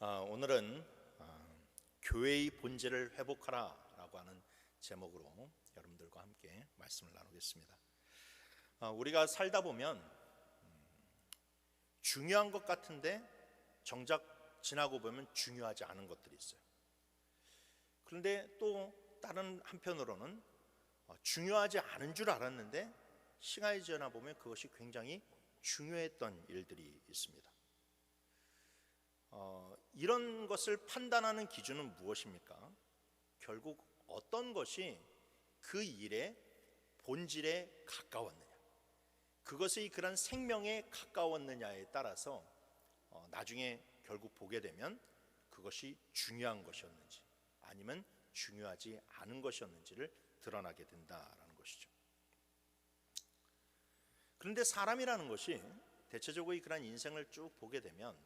오늘은 교회의 본질을 회복하라라고 하는 제목으로 여러분들과 함께 말씀을 나누겠습니다. 우리가 살다 보면 중요한 것 같은데 정작 지나고 보면 중요하지 않은 것들이 있어요. 그런데 또 다른 한편으로는 중요하지 않은 줄 알았는데 시간이 지나 보면 그것이 굉장히 중요했던 일들이 있습니다. 이런 것을 판단하는 기준은 무엇입니까? 결국 어떤 것이 그 일의 본질에 가까웠느냐, 그것의 그런 생명에 가까웠느냐에 따라서 나중에 결국 보게 되면 그것이 중요한 것이었는지 아니면 중요하지 않은 것이었는지를 드러나게 된다라는 것이죠. 그런데 사람이라는 것이 대체적으로 그런 인생을 쭉 보게 되면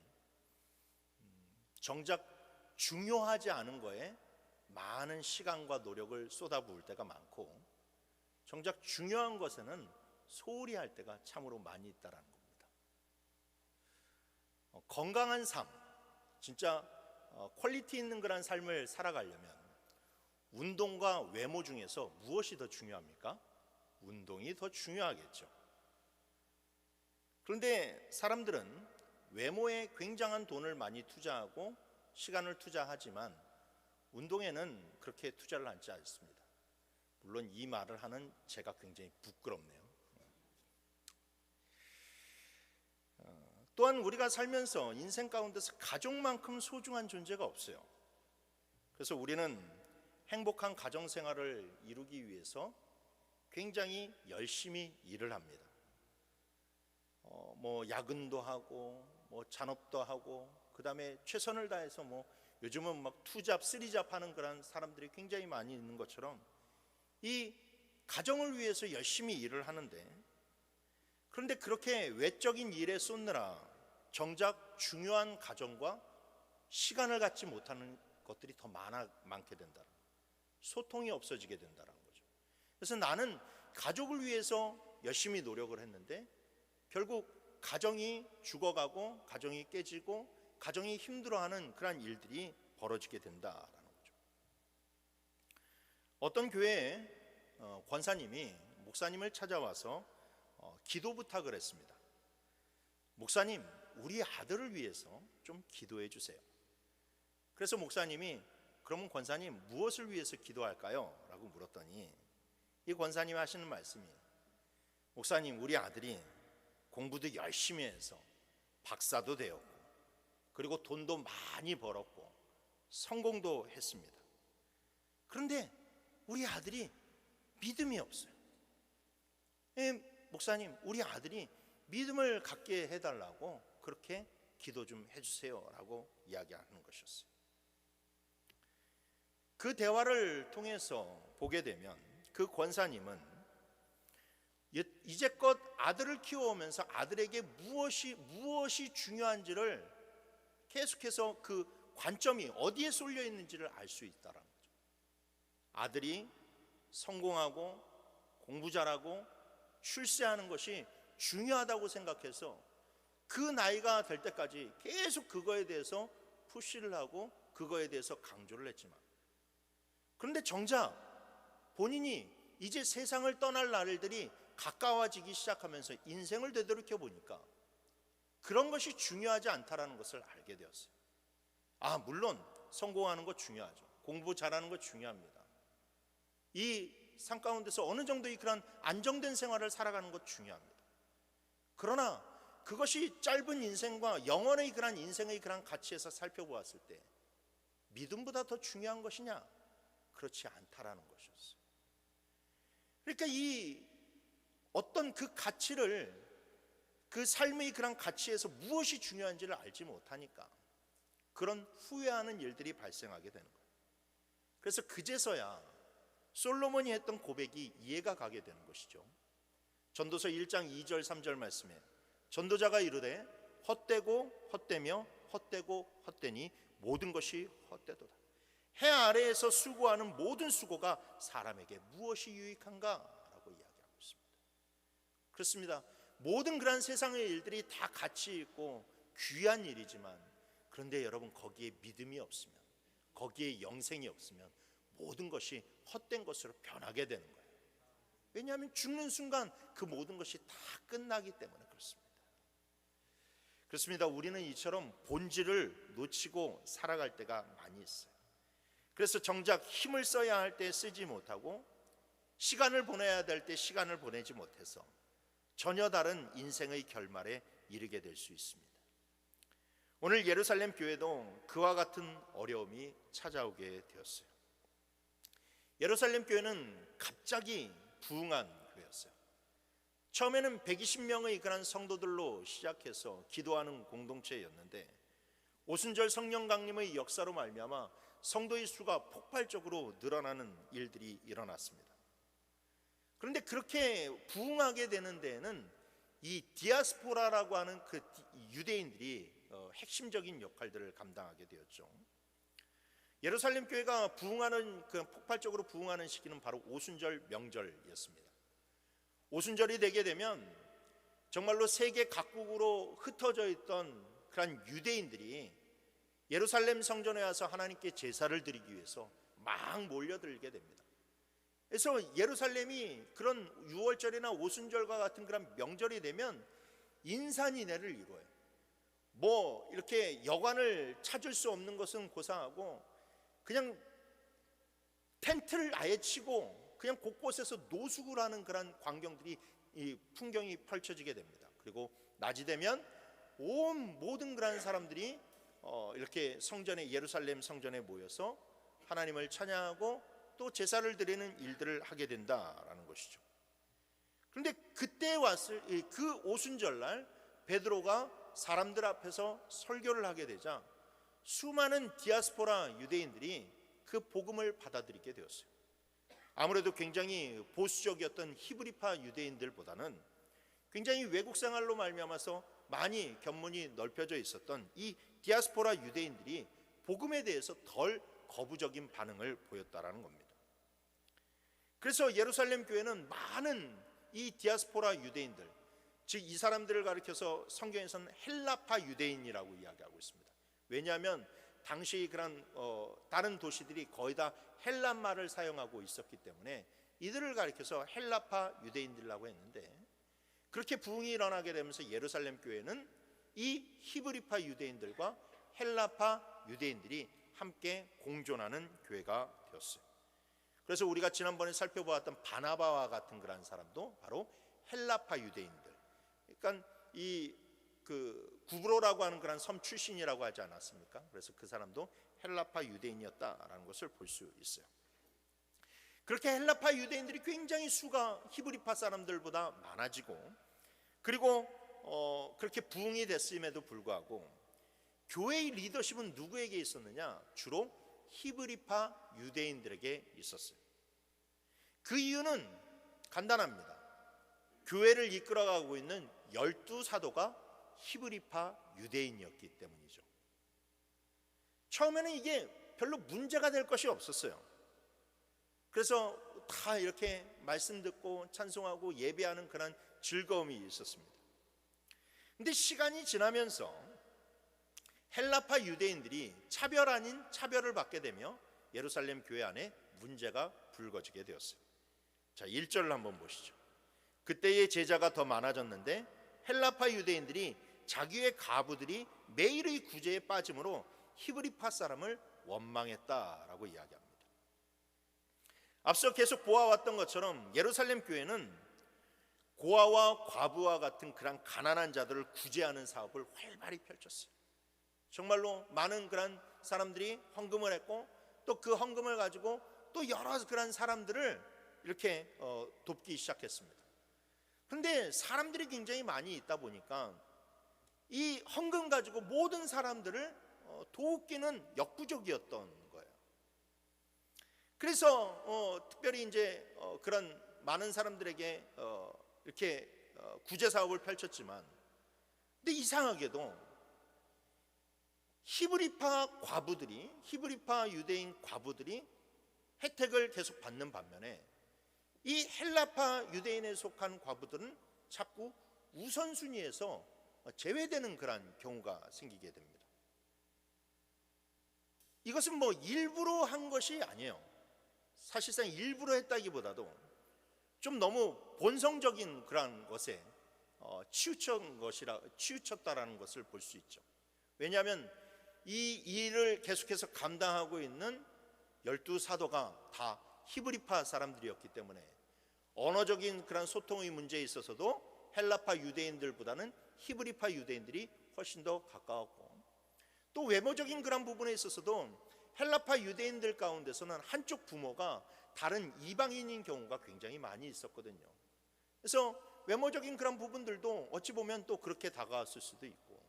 정작 중요하지 않은 거에 많은 시간과 노력을 쏟아부을 때가 많고, 정작 중요한 것에는 소홀히 할 때가 참으로 많이 있다는 겁니다. 건강한 삶, 진짜 퀄리티 있는 그런 삶을 살아가려면 운동과 외모 중에서 무엇이 더 중요합니까? 운동이 더 중요하겠죠. 그런데 사람들은 외모에 굉장한 돈을 많이 투자하고 시간을 투자하지만 운동에는 그렇게 투자를 하지 않습니다. 물론 이 말을 하는 제가 굉장히 부끄럽네요. 또한 우리가 살면서 인생 가운데서 가족만큼 소중한 존재가 없어요. 그래서 우리는 행복한 가정생활을 이루기 위해서 굉장히 열심히 일을 합니다. 야근도 하고 잔업도 하고, 그 다음에 최선을 다해서 요즘은 막 투잡, 쓰리잡 하는 그런 사람들이 굉장히 많이 있는 것처럼 이 가정을 위해서 열심히 일을 하는데, 그런데 그렇게 외적인 일에 쏟느라 정작 중요한 가정과 시간을 갖지 못하는 것들이 더 많게 된다. 소통이 없어지게 된다는 거죠. 그래서 나는 가족을 위해서 열심히 노력을 했는데 결국 가정이 죽어가고 가정이 깨지고 가정이 힘들어하는 그런 일들이 벌어지게 된다라는 거죠. 어떤 교회에 권사님이 목사님을 찾아와서 기도 부탁을 했습니다. 목사님, 우리 아들을 위해서 좀 기도해 주세요. 그래서 목사님이 그러면 권사님 무엇을 위해서 기도할까요? 라고 물었더니 이 권사님이 하시는 말씀이, 목사님, 우리 아들이 공부도 열심히 해서 박사도 되었고 그리고 돈도 많이 벌었고 성공도 했습니다. 그런데 우리 아들이 믿음이 없어요. 목사님, 우리 아들이 믿음을 갖게 해달라고 그렇게 기도 좀 해주세요 라고 이야기하는 것이었어요. 그 대화를 통해서 보게 되면 그 권사님은 이제껏 아들을 키워오면서 아들에게 무엇이 중요한지를 계속해서 그 관점이 어디에 쏠려 있는지를 알 수 있다는 거죠. 아들이 성공하고 공부 잘하고 출세하는 것이 중요하다고 생각해서 그 나이가 될 때까지 계속 그거에 대해서 푸시를 하고 그거에 대해서 강조를 했지만, 그런데 정작 본인이 이제 세상을 떠날 날들이 가까워지기 시작하면서 인생을 되돌이켜 보니까 그런 것이 중요하지 않다라는 것을 알게 되었어요. 물론 성공하는 것 중요하죠. 공부 잘하는 것 중요합니다. 이 삶 가운데서 어느 정도의 그런 안정된 생활을 살아가는 것 중요합니다. 그러나 그것이 짧은 인생과 영원의 그런 인생의 그런 가치에서 살펴보았을 때 믿음보다 더 중요한 것이냐? 그렇지 않다라는 것이었어요. 그러니까 이 어떤 그 가치를, 그 삶의 그런 가치에서 무엇이 중요한지를 알지 못하니까 그런 후회하는 일들이 발생하게 되는 거예요. 그래서 그제서야 솔로몬이 했던 고백이 이해가 가게 되는 것이죠. 전도서 1장 2절 3절 말씀에 전도자가 이르되 헛되고 헛되며 헛되고 헛되니 모든 것이 헛되도다. 해 아래에서 수고하는 모든 수고가 사람에게 무엇이 유익한가? 라고 이야기하고 있습니다. 그렇습니다. 모든 그런 세상의 일들이 다 가치 있고 귀한 일이지만, 그런데 여러분, 거기에 믿음이 없으면, 거기에 영생이 없으면 모든 것이 헛된 것으로 변하게 되는 거예요. 왜냐하면 죽는 순간 그 모든 것이 다 끝나기 때문에 그렇습니다. 그렇습니다. 우리는 이처럼 본질을 놓치고 살아갈 때가 많이 있어요. 그래서 정작 힘을 써야 할 때 쓰지 못하고, 시간을 보내야 될 때 시간을 보내지 못해서 전혀 다른 인생의 결말에 이르게 될 수 있습니다. 오늘 예루살렘 교회도 그와 같은 어려움이 찾아오게 되었어요. 예루살렘 교회는 갑자기 부흥한 교회였어요. 처음에는 120명의 그런 성도들로 시작해서 기도하는 공동체였는데, 오순절 성령 강림의 역사로 말미암아 성도의 수가 폭발적으로 늘어나는 일들이 일어났습니다. 그런데 그렇게 부흥하게 되는 데에는 이 디아스포라라고 하는 그 유대인들이 핵심적인 역할들을 감당하게 되었죠. 예루살렘 교회가 그 폭발적으로 부흥하는 시기는 바로 오순절 명절이었습니다. 오순절이 되게 되면 정말로 세계 각국으로 흩어져 있던 그런 유대인들이 예루살렘 성전에 와서 하나님께 제사를 드리기 위해서 막 몰려들게 됩니다. 그래서 예루살렘이 그런 유월절이나 오순절과 같은 그런 명절이 되면 인산인해를 이루어요. 뭐 이렇게 여관을 찾을 수 없는 것은 고사하고, 그냥 텐트를 아예 치고 그냥 곳곳에서 노숙을 하는 그런 광경들이, 이 풍경이 펼쳐지게 됩니다. 그리고 낮이 되면 모든 그런 사람들이 이렇게 성전에, 예루살렘 성전에 모여서 하나님을 찬양하고 또 제사를 드리는 일들을 하게 된다라는 것이죠. 그런데 그때 왔을 그 오순절날 베드로가 사람들 앞에서 설교를 하게 되자 수많은 디아스포라 유대인들이 그 복음을 받아들이게 되었어요. 아무래도 굉장히 보수적이었던 히브리파 유대인들보다는 굉장히 외국 생활로 말미암아서 많이 견문이 넓혀져 있었던 이 디아스포라 유대인들이 복음에 대해서 덜 거부적인 반응을 보였다라는 겁니다. 그래서 예루살렘 교회는 많은 이 디아스포라 유대인들, 즉 이 사람들을 가리켜서 성경에서는 헬라파 유대인이라고 이야기하고 있습니다. 왜냐하면 당시 그런 다른 도시들이 거의 다 헬란말을 사용하고 있었기 때문에 이들을 가리켜서 헬라파 유대인들이라고 했는데, 그렇게 부흥이 일어나게 되면서 예루살렘 교회는 이 히브리파 유대인들과 헬라파 유대인들이 함께 공존하는 교회가 되었어요. 그래서 우리가 지난번에 살펴보았던 바나바와 같은 그런 사람도 바로 헬라파 유대인들, 그러니까 이 구브로라고 하는 그런 섬 출신이라고 하지 않았습니까? 그래서 그 사람도 헬라파 유대인이었다라는 것을 볼 수 있어요. 그렇게 헬라파 유대인들이 굉장히 수가 히브리파 사람들보다 많아지고, 그리고 그렇게 부흥이 됐음에도 불구하고 교회의 리더십은 누구에게 있었느냐? 주로 히브리파 유대인들에게 있었어요. 그 이유는 간단합니다. 교회를 이끌어가고 있는 12사도가 히브리파 유대인이었기 때문이죠. 처음에는 이게 별로 문제가 될 것이 없었어요. 그래서 다 이렇게 말씀 듣고 찬송하고 예배하는 그런 즐거움이 있었습니다. 근데 시간이 지나면서 헬라파 유대인들이 차별 아닌 차별을 받게 되며 예루살렘 교회 안에 문제가 불거지게 되었어요. 자, 1절을 한번 보시죠. 그때의 제자가 더 많아졌는데 헬라파 유대인들이 자기의 가부들이 매일의 구제에 빠짐으로 히브리파 사람을 원망했다라고 이야기합니다. 앞서 계속 보아왔던 것처럼 예루살렘 교회는 고아와 과부와 같은 그런 가난한 자들을 구제하는 사업을 활발히 펼쳤어요. 정말로 많은 그런 사람들이 헌금을 했고, 또 그 헌금을 가지고 또 여러 그런 사람들을 이렇게 돕기 시작했습니다. 그런데 사람들이 굉장히 많이 있다 보니까 이 헌금 가지고 모든 사람들을 돕기는 역부족이었던 거예요. 그래서 특별히 이제 그런 많은 사람들에게 이렇게 구제 사업을 펼쳤지만, 근데 이상하게도 히브리파 유대인 과부들이 혜택을 계속 받는 반면에 이 헬라파 유대인에 속한 과부들은 자꾸 우선순위에서 제외되는 그런 경우가 생기게 됩니다. 이것은 뭐 일부러 한 것이 아니에요. 사실상 일부러 했다기보다도 좀 너무 본성적인 그런 것에 치우쳤다라는 것을 볼 수 있죠. 왜냐하면 이 일을 계속해서 감당하고 있는 12사도가 다 히브리파 사람들이었기 때문에 언어적인 그런 소통의 문제에 있어서도 헬라파 유대인들보다는 히브리파 유대인들이 훨씬 더 가까웠고, 또 외모적인 그런 부분에 있어서도 헬라파 유대인들 가운데서는 한쪽 부모가 다른 이방인인 경우가 굉장히 많이 있었거든요. 그래서 외모적인 그런 부분들도 어찌 보면 또 그렇게 다가왔을 수도 있고,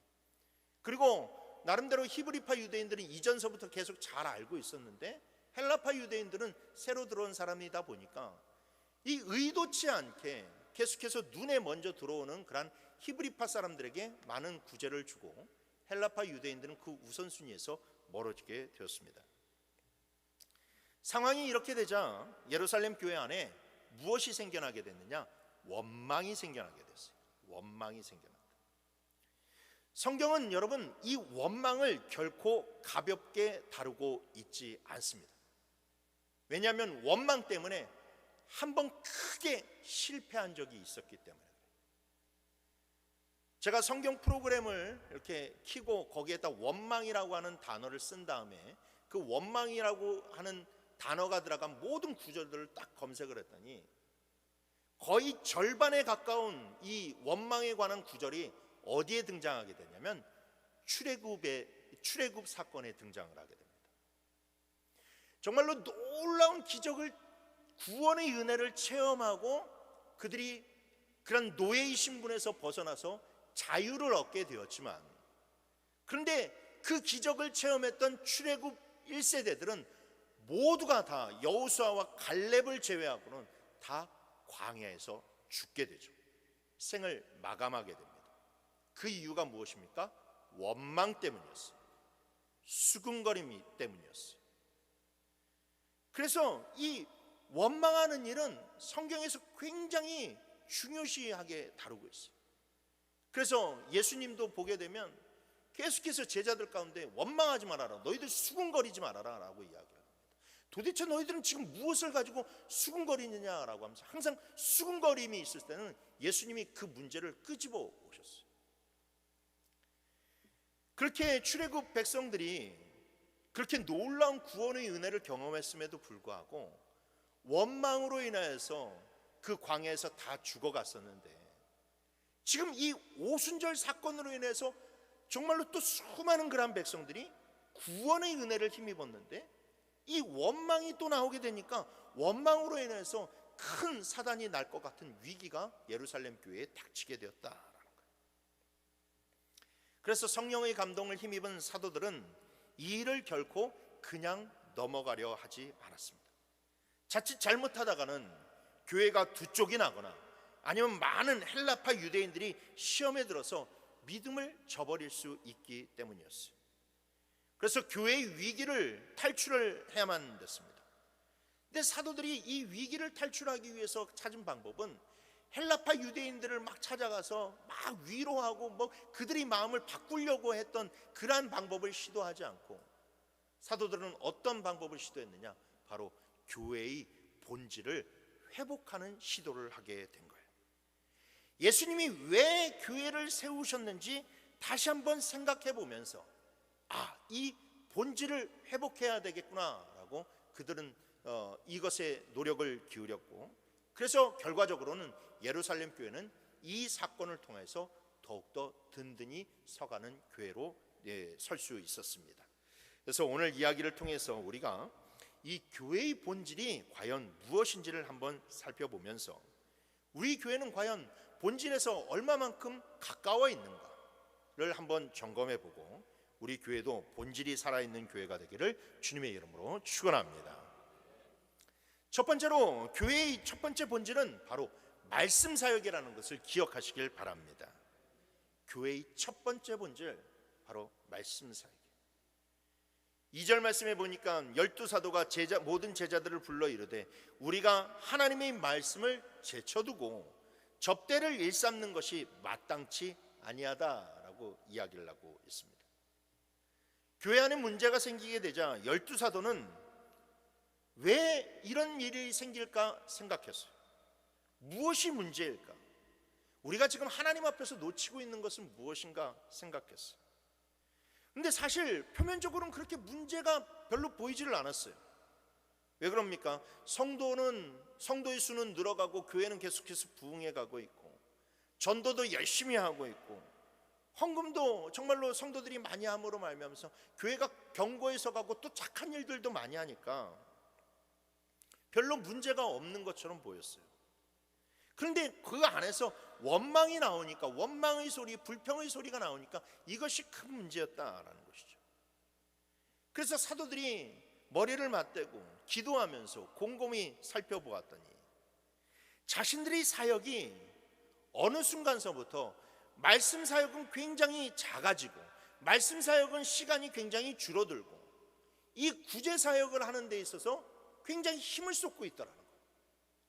그리고 나름대로 히브리파 유대인들은 이전서부터 계속 잘 알고 있었는데 헬라파 유대인들은 새로 들어온 사람이다 보니까 이 의도치 않게 계속해서 눈에 먼저 들어오는 그런 히브리파 사람들에게 많은 구제를 주고 헬라파 유대인들은 그 우선순위에서 멀어지게 되었습니다. 상황이 이렇게 되자 예루살렘 교회 안에 무엇이 생겨나게 됐느냐? 원망이 생겨나게 됐어요. 원망이 생겨났다. 성경은 여러분 이 원망을 결코 가볍게 다루고 있지 않습니다. 왜냐하면 원망 때문에 한번 크게 실패한 적이 있었기 때문에. 제가 성경 프로그램을 이렇게 켜고 거기에다 원망이라고 하는 단어를 쓴 다음에 그 원망이라고 하는 단어가 들어간 모든 구절들을 딱 검색을 했더니 거의 절반에 가까운 이 원망에 관한 구절이 어디에 등장하게 되냐면 출애굽 사건에 등장을 하게 됩니다. 정말로 놀라운 기적을, 구원의 은혜를 체험하고 그들이 그런 노예의 신분에서 벗어나서 자유를 얻게 되었지만, 그런데 그 기적을 체험했던 출애굽 1세대들은 모두가 다 여호수아와 갈렙을 제외하고는 다 광야에서 죽게 되죠. 생을 마감하게 됩니다. 그 이유가 무엇입니까? 원망 때문이었어요. 수군거림 때문이었어요. 그래서 이 원망하는 일은 성경에서 굉장히 중요시하게 다루고 있어요. 그래서 예수님도 보게 되면 계속해서 제자들 가운데 원망하지 말아라, 너희들 수군거리지 말아라 라고 이야기합니다. 도대체 너희들은 지금 무엇을 가지고 수군거리느냐라고 하면서 항상 수군거림이 있을 때는 예수님이 그 문제를 끄집어 오셨어요. 그렇게 출애굽 백성들이 그렇게 놀라운 구원의 은혜를 경험했음에도 불구하고 원망으로 인하여서 그 광야에서 다 죽어갔었는데, 지금 이 오순절 사건으로 인해서 정말로 또 수많은 그런 백성들이 구원의 은혜를 힘입었는데 이 원망이 또 나오게 되니까 원망으로 인해서 큰 사단이 날 것 같은 위기가 예루살렘 교회에 닥치게 되었다라는 거예요. 그래서 성령의 감동을 힘입은 사도들은 이 일을 결코 그냥 넘어가려 하지 않았습니다. 자칫 잘못하다가는 교회가 두 쪽이 나거나 아니면 많은 헬라파 유대인들이 시험에 들어서 믿음을 저버릴 수 있기 때문이었어요. 그래서 교회의 위기를 탈출을 해야만 됐습니다. 근데 사도들이 이 위기를 탈출하기 위해서 찾은 방법은 헬라파 유대인들을 막 찾아가서 막 위로하고 그들의 마음을 바꾸려고 했던 그러한 방법을 시도하지 않고 사도들은 어떤 방법을 시도했느냐? 바로 교회의 본질을 회복하는 시도를 하게 된 거예요. 예수님이 왜 교회를 세우셨는지 다시 한번 생각해 보면서 이 본질을 회복해야 되겠구나라고 그들은 이것에 노력을 기울였고, 그래서 결과적으로는 예루살렘 교회는 이 사건을 통해서 더욱더 든든히 서가는 교회로 설 수 있었습니다. 그래서 오늘 이야기를 통해서 우리가 이 교회의 본질이 과연 무엇인지를 한번 살펴보면서 우리 교회는 과연 본질에서 얼마만큼 가까워 있는가를 한번 점검해보고 우리 교회도 본질이 살아있는 교회가 되기를 주님의 이름으로 축원합니다. 첫 번째로 교회의 첫 번째 본질은 바로 말씀 사역이라는 것을 기억하시길 바랍니다. 교회의 첫 번째 본질 바로 말씀 사역이에요. 2절 말씀에 보니까 12사도가 모든 제자들을 불러 이르되 우리가 하나님의 말씀을 제쳐두고 접대를 일삼는 것이 마땅치 아니하다라고 이야기를 하고 있습니다. 교회 안에 문제가 생기게 되자 12사도는 왜 이런 일이 생길까 생각했어요. 무엇이 문제일까? 우리가 지금 하나님 앞에서 놓치고 있는 것은 무엇인가 생각했어요. 근데 사실 표면적으로는 그렇게 문제가 별로 보이지를 않았어요. 왜 그럽니까? 성도의 수는 늘어가고 교회는 계속해서 부흥해 가고 있고, 전도도 열심히 하고 있고, 헌금도 정말로 성도들이 많이 함으로 말미암아서 교회가 견고해 서가고 또 착한 일들도 많이 하니까 별로 문제가 없는 것처럼 보였어요. 그런데 그 안에서 원망이 나오니까, 원망의 소리, 불평의 소리가 나오니까 이것이 큰 문제였다라는 것이죠. 그래서 사도들이 머리를 맞대고 기도하면서 곰곰이 살펴보았더니 자신들의 사역이 어느 순간서부터 말씀 사역은 굉장히 작아지고, 말씀 사역은 시간이 굉장히 줄어들고, 이 구제 사역을 하는 데 있어서 굉장히 힘을 쏟고 있더라는 거예요.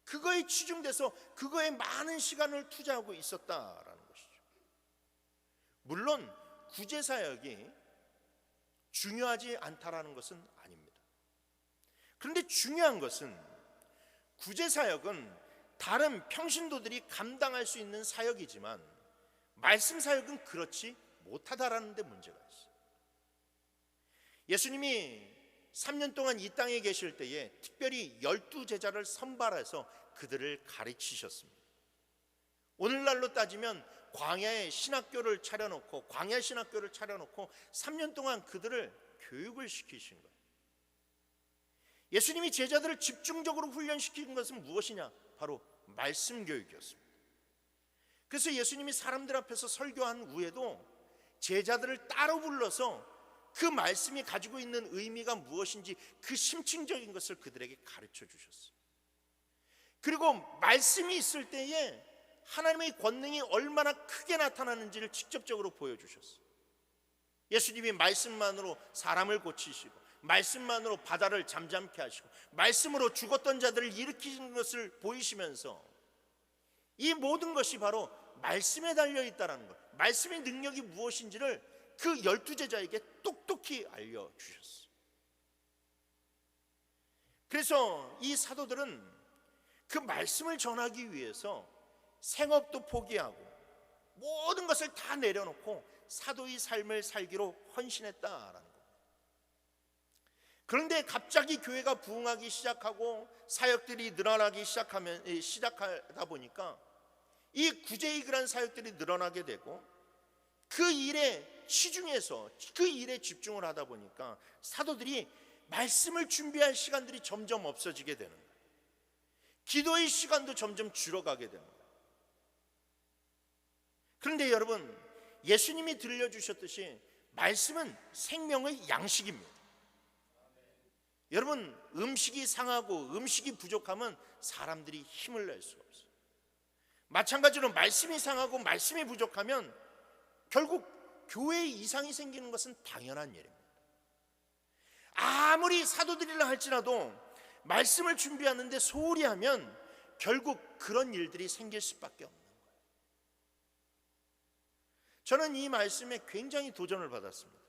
그거에 치중돼서 그거에 많은 시간을 투자하고 있었다라는 것이죠. 물론 구제 사역이 중요하지 않다라는 것은 아닙니다. 그런데 중요한 것은 구제 사역은 다른 평신도들이 감당할 수 있는 사역이지만 말씀 사역은 그렇지 못하다라는 데 문제가 있어요. 예수님이 3년 동안 이 땅에 계실 때에 특별히 12제자를 선발해서 그들을 가르치셨습니다. 오늘날로 따지면 광야 신학교를 차려놓고 3년 동안 그들을 교육을 시키신 거예요. 예수님이 제자들을 집중적으로 훈련시킨 것은 무엇이냐? 바로 말씀 교육이었습니다. 그래서 예수님이 사람들 앞에서 설교한 후에도 제자들을 따로 불러서 그 말씀이 가지고 있는 의미가 무엇인지 그 심층적인 것을 그들에게 가르쳐 주셨어요. 그리고 말씀이 있을 때에 하나님의 권능이 얼마나 크게 나타나는지를 직접적으로 보여주셨어요. 예수님이 말씀만으로 사람을 고치시고, 말씀만으로 바다를 잠잠케 하시고, 말씀으로 죽었던 자들을 일으키는 것을 보이시면서 이 모든 것이 바로 말씀에 달려있다는 것, 말씀의 능력이 무엇인지를 그 12제자에게 똑똑히 알려주셨어요. 그래서 이 사도들은 그 말씀을 전하기 위해서 생업도 포기하고 모든 것을 다 내려놓고 사도의 삶을 살기로 헌신했다라는 것. 그런데 갑자기 교회가 부흥하기 시작하고 사역들이 늘어나기 시작하다 보니까 이 구제의 그런 사역들이 늘어나게 되고, 그 일에 치중해서 그 일에 집중을 하다 보니까 사도들이 말씀을 준비할 시간들이 점점 없어지게 되는 거예요. 기도의 시간도 점점 줄어가게 되는 거예요. 그런데 여러분, 예수님이 들려주셨듯이 말씀은 생명의 양식입니다. 여러분, 음식이 상하고 음식이 부족하면 사람들이 힘을 낼 수가 없어요. 마찬가지로 말씀이 상하고 말씀이 부족하면 결국 교회에 이상이 생기는 것은 당연한 일입니다. 아무리 사도들이라 할지라도 말씀을 준비하는데 소홀히 하면 결국 그런 일들이 생길 수밖에 없는 거예요. 저는 이 말씀에 굉장히 도전을 받았습니다.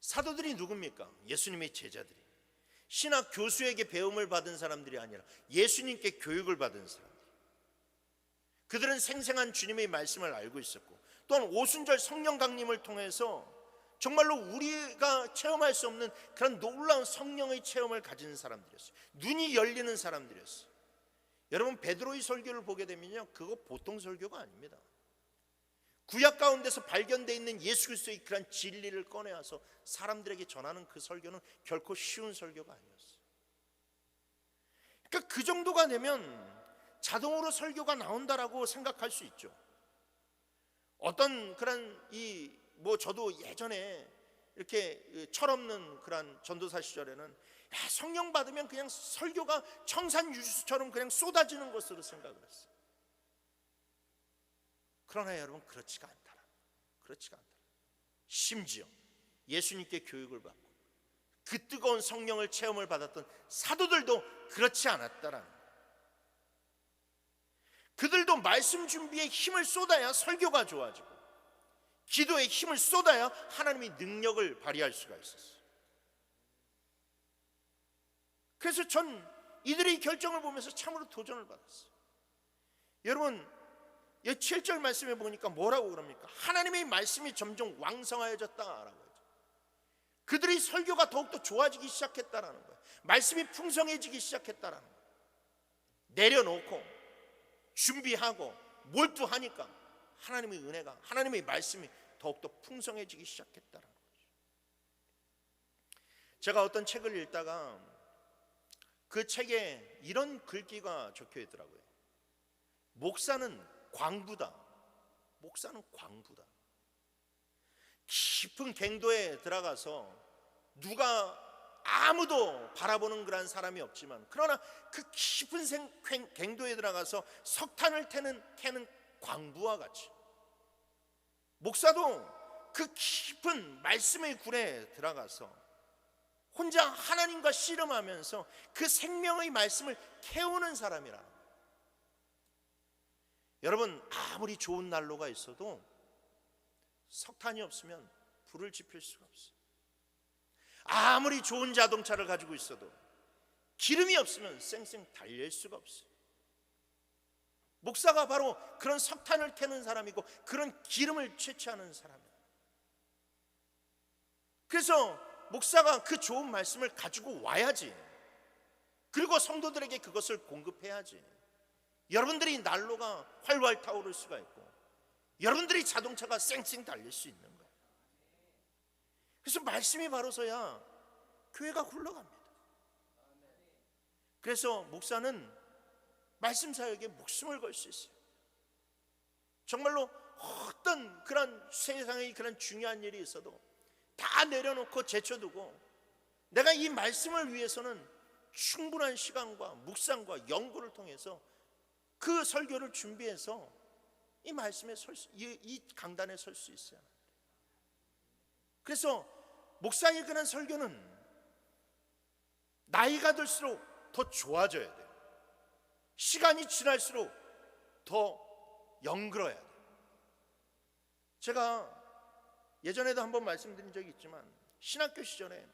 사도들이 누굽니까? 예수님의 제자들이, 신학 교수에게 배움을 받은 사람들이 아니라 예수님께 교육을 받은 사람들. 그들은 생생한 주님의 말씀을 알고 있었고, 또한 오순절 성령 강림을 통해서 정말로 우리가 체험할 수 없는 그런 놀라운 성령의 체험을 가진 사람들이었어요. 눈이 열리는 사람들이었어요. 여러분, 베드로의 설교를 보게 되면요, 그거 보통 설교가 아닙니다. 구약 가운데서 발견되어 있는 예수 그리스도의 그런 진리를 꺼내와서 사람들에게 전하는 그 설교는 결코 쉬운 설교가 아니었어요. 그러니까 그 정도가 되면 자동으로 설교가 나온다라고 생각할 수 있죠. 어떤 그런 저도 예전에 이렇게 철없는 그런 전도사 시절에는 성령 받으면 그냥 설교가 청산유수처럼 그냥 쏟아지는 것으로 생각을 했어요. 그러나 여러분, 그렇지가 않더라. 심지어 예수님께 교육을 받고 그 뜨거운 성령을 체험을 받았던 사도들도 그렇지 않았다라는 거예요. 그들도 말씀 준비에 힘을 쏟아야 설교가 좋아지고, 기도에 힘을 쏟아야 하나님의 능력을 발휘할 수가 있었어요. 그래서 전 이들의 결정을 보면서 참으로 도전을 받았어요. 여러분, 7절 말씀에 보니까 뭐라고 그럽니까? 하나님의 말씀이 점점 왕성하여졌다라고 하죠. 그들의 설교가 더욱더 좋아지기 시작했다라는 거예요. 말씀이 풍성해지기 시작했다라는 거예요. 내려놓고 준비하고 몰두하니까 하나님의 은혜가, 하나님의 말씀이 더욱더 풍성해지기 시작했다라는 거죠. 제가 어떤 책을 읽다가 그 책에 이런 글귀가 적혀 있더라고요. 목사는 광부다. 목사는 광부다. 깊은 갱도에 들어가서 누가 아무도 바라보는 그런 사람이 없지만, 그러나 그 깊은 갱도에 들어가서 석탄을 캐는 광부와 같이 목사도 그 깊은 말씀의 굴에 들어가서 혼자 하나님과 씨름하면서 그 생명의 말씀을 캐우는 사람이라. 여러분, 아무리 좋은 난로가 있어도 석탄이 없으면 불을 지필 수가 없어요. 아무리 좋은 자동차를 가지고 있어도 기름이 없으면 쌩쌩 달릴 수가 없어요. 목사가 바로 그런 석탄을 캐는 사람이고 그런 기름을 채취하는 사람이에요. 그래서 목사가 그 좋은 말씀을 가지고 와야지, 그리고 성도들에게 그것을 공급해야지 여러분들이 난로가 활활 타오를 수가 있고 여러분들이 자동차가 쌩쌩 달릴 수 있는 거예요. 그래서 말씀이 바로서야 교회가 굴러갑니다. 그래서 목사는 말씀 사역에 목숨을 걸 수 있어요. 정말로 어떤 그런 세상의 그런 중요한 일이 있어도 다 내려놓고 제쳐두고 내가 이 말씀을 위해서는 충분한 시간과 묵상과 연구를 통해서 그 설교를 준비해서 이 말씀에 이 강단에 설 수 있어야 합니다. 그래서 목사의 그런 설교는 나이가 들수록 더 좋아져야 돼요. 시간이 지날수록 더 영글어야 돼요. 제가 예전에도 한번 말씀드린 적이 있지만 신학교 시절에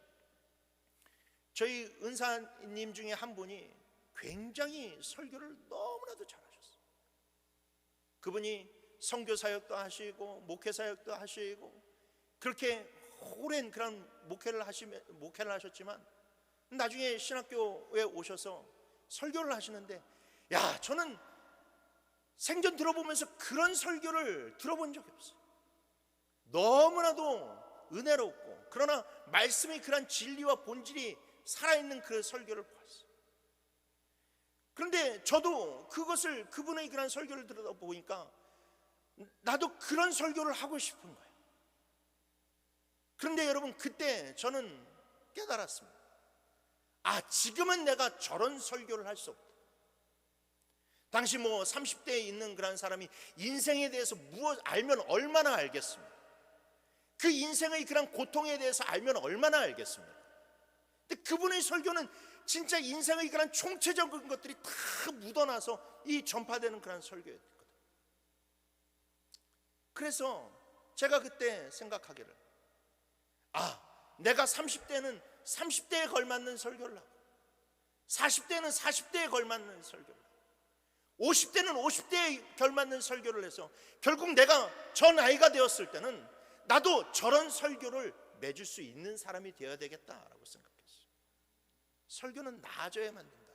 저희 은사님 중에 한 분이 굉장히 설교를 너무나도 잘하셨어요. 그분이 선교사역도 하시고 목회사역도 하시고 그렇게 오랜 그런 목회를 하셨지만 나중에 신학교에 오셔서 설교를 하시는데, 야, 저는 생전 들어보면서 그런 설교를 들어본 적이 없어요. 너무나도 은혜롭고 그러나 말씀의 그런 진리와 본질이 살아있는 그 설교를 보았어요. 그런데 저도 그분의 그런 설교를 들어보니까 나도 그런 설교를 하고 싶은 거예요. 그런데 여러분, 그때 저는 깨달았습니다. 아, 지금은 내가 저런 설교를 할 수 없다. 당시 30대에 있는 그런 사람이 인생에 대해서 알면 얼마나 알겠습니까? 그 인생의 그런 고통에 대해서 알면 얼마나 알겠습니까? 근데 그분의 설교는 진짜 인생의 그런 총체적인 것들이 다 묻어나서 이 전파되는 그런 설교였거든요. 그래서 제가 그때 생각하기를, 내가 30대는 30대에 걸맞는 설교를 하고 40대는 40대에 걸맞는 설교를 하고 50대는 50대에 걸맞는 설교를 해서 결국 내가 저 나이가 되었을 때는 나도 저런 설교를 맺을 수 있는 사람이 되어야 되겠다라고 생각했어요. 설교는 나아져야만 된다.